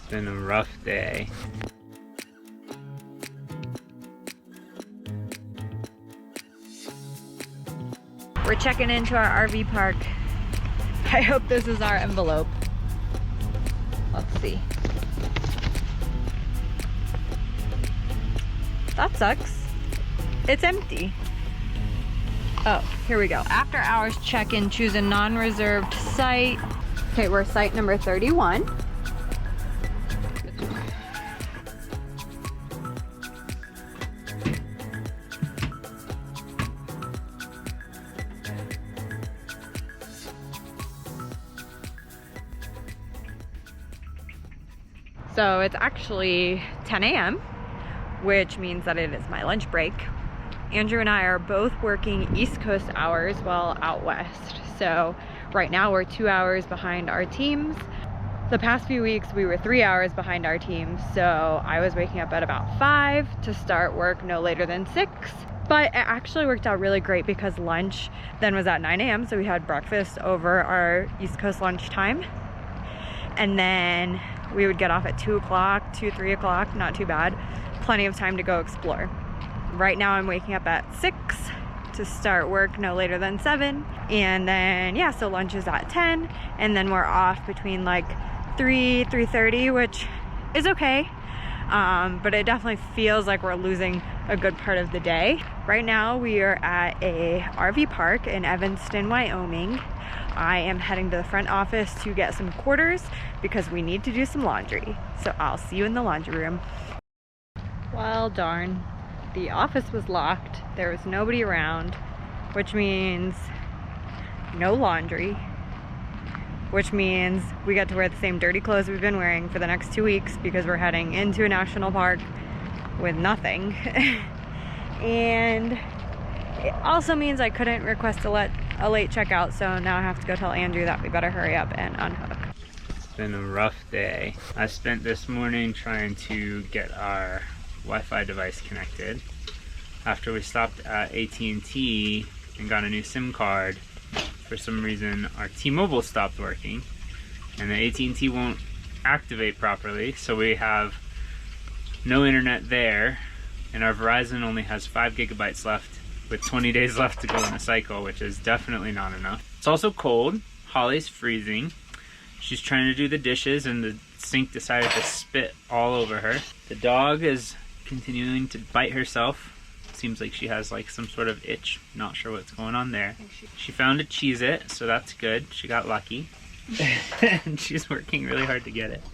It's been a rough day. We're checking into our RV park. I hope this is our envelope. Let's see. That sucks. It's empty. Oh, here we go. After hours check-in, choose a non-reserved site. Okay, we're site number 31. So it's actually 10 a.m., which means that it is my lunch break. Andrew and I are both working East Coast hours while out west. So right now we're 2 hours behind our teams. The past few weeks we were 3 hours behind our teams. So I was waking up at about 5 to start work no later than 6. But it actually worked out really great because lunch then was at 9 a.m. So we had breakfast over our East Coast lunch time. And then we would get off at 2 o'clock, 3 o'clock, not too bad. Plenty of time to go explore. Right now I'm waking up at 6 to start work no later than 7. And then, yeah, so lunch is at 10. And then we're off between like 3:30, which is okay. But it definitely feels like we're losing a good part of the day. Right now we are at a RV park in Evanston, Wyoming. I am heading to the front office to get some quarters because we need to do some laundry. So I'll see you in the laundry room. Well, darn. The office was locked. There was nobody around, which means no laundry, which means we get to wear the same dirty clothes we've been wearing for the next 2 weeks because we're heading into a national park with nothing. And it also means I couldn't request a late checkout, so now I have to go tell Andrew that we better hurry up and unhook. It's been a rough day. I spent this morning trying to get our Wi-Fi device connected. After we stopped at AT&T and got a new SIM card, for some reason our T-Mobile stopped working and the AT&T won't activate properly, so we have no internet there, and our Verizon only has 5 gigabytes left with 20 days left to go in the cycle, which is definitely not enough. It's also cold. Holly's freezing. She's trying to do the dishes and the sink decided to spit all over her. The dog is continuing to bite herself. Seems like she has like some sort of itch. Not sure what's going on there. She found a Cheez-It, so that's good. She got lucky. And she's working really hard to get it.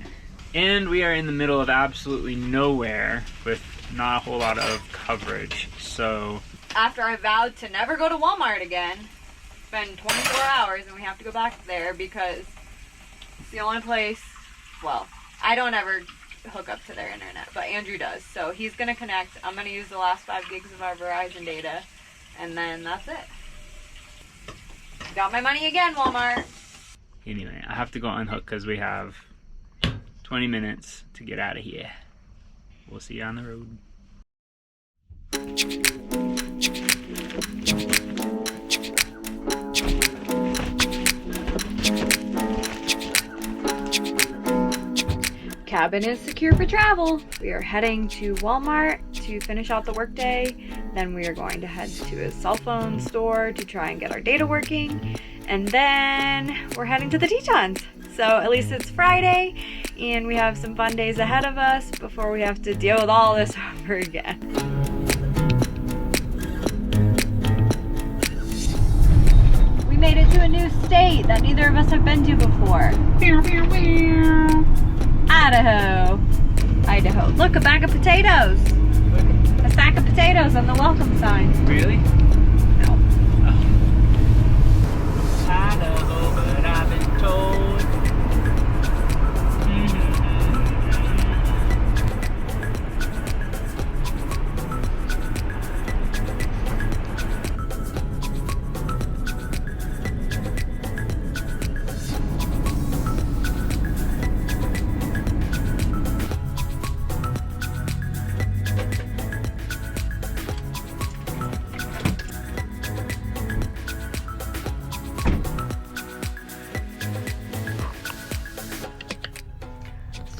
And we are in the middle of absolutely nowhere with not a whole lot of coverage. So After I vowed to never go to Walmart again, spend 24 hours and we have to go back there because it's the only place, well, I don't ever hook up to their internet, but Andrew does. So he's gonna connect. I'm gonna use the last 5 gigs of our Verizon data, and then that's it. Got my money again, Walmart. anyway, I have to go unhook because we have 20 minutes to get out of here. We'll see you on the road. Cabin is secure for travel. We are heading to Walmart to finish out the workday. Then we are going to head to a cell phone store to try and get our data working. And then we're heading to the Tetons. So at least it's Friday and we have some fun days ahead of us before we have to deal with all this over again. We made it to a new state that neither of us have been to before. Idaho. Look, a bag of potatoes. A sack of potatoes on the welcome sign. Really? No. Oh. Idaho, but I've been told.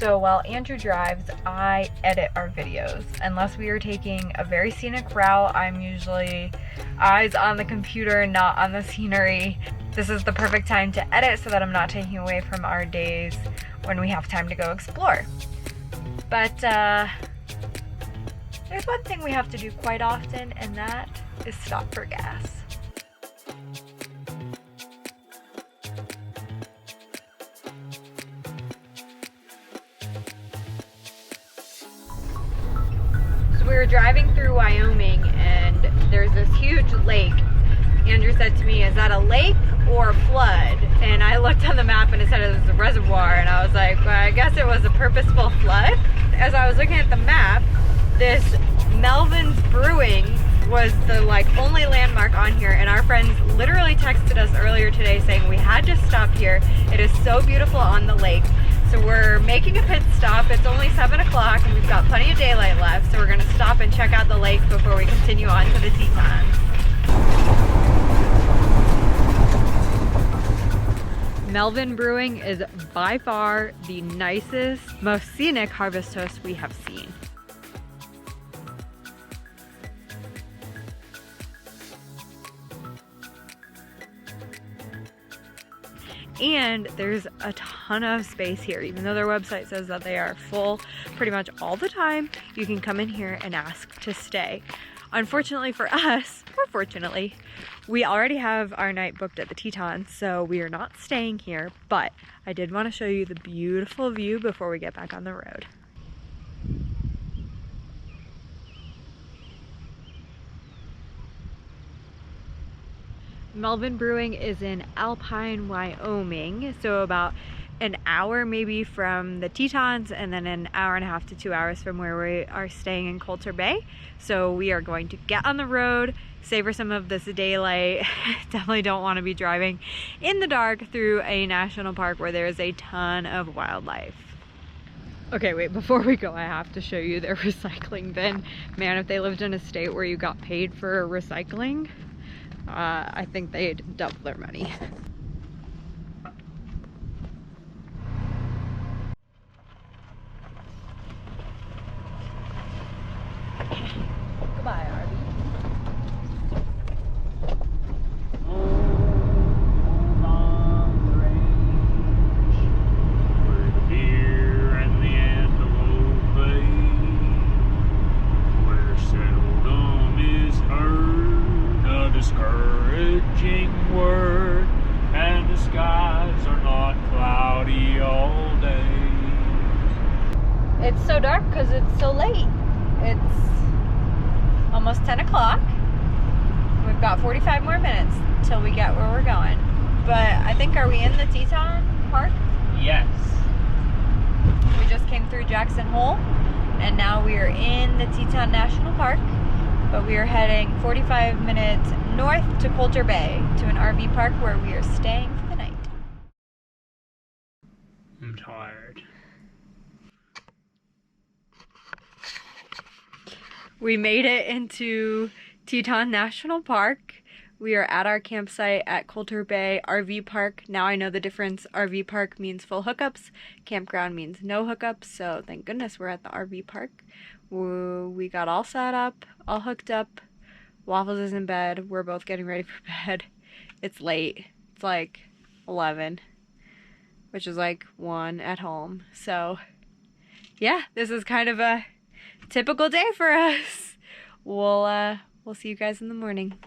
So while Andrew drives, I edit our videos. Unless we are taking a very scenic route, I'm usually eyes on the computer, not on the scenery. This is the perfect time to edit so that I'm not taking away from our days when we have time to go explore. But there's one thing we have to do quite often, and that is stop for gas. We were driving through Wyoming and there's this huge lake. Andrew said to me, is that a lake or a flood? And I looked on the map and it said it was a reservoir, and I was like, well, I guess it was a purposeful flood. As I was looking at the map, this Melvin's Brewing was the only landmark on here, and our friends literally texted us earlier today saying we had to stop here. It is so beautiful on the lake. So we're making a pit stop. It's only 7 o'clock and we've got plenty of daylight left, so we're gonna stop and check out the lake before we continue on to the Tetons. Melvin Brewing is by far the nicest, most scenic harvest toast we have seen. And there's a ton of space here. Even though their website says that they are full pretty much all the time, you can come in here and ask to stay. Unfortunately for us, or fortunately, we already have our night booked at the Teton, so we are not staying here, but I did want to show you the beautiful view before we get back on the road. Melvin Brewing is in Alpine, Wyoming, so about an hour maybe from the Tetons, and then an hour and a half to 2 hours from where we are staying in Coulter Bay. So we are going to get on the road, savor some of this daylight. Definitely don't want to be driving in the dark through a national park where there is a ton of wildlife. Okay, wait, before we go, I have to show you their recycling bin. Man, if they lived in a state where you got paid for recycling, I think they'd double their money. Goodbye, RV. Discouraging word, and the skies are not cloudy all day. It's so dark because it's so late. It's almost 10 o'clock. We've got 45 more minutes till we get where we're going. But I think, are we in the Teton Park? Yes. We just came through Jackson Hole, and now we are in the Teton National Park. But we are heading 45 minutes north to Coulter Bay to an RV park where we are staying for the night. I'm tired. We made it into Teton National Park. We are at our campsite at Coulter Bay RV Park. Now I know the difference. RV park means full hookups. Campground means no hookups. So thank goodness we're at the RV park. We got all set up, all hooked up. Waffles is in bed. We're both getting ready for bed. It's late. It's like 11, which is like 1 at home. So yeah, this is kind of a typical day for us. We'll see you guys in the morning.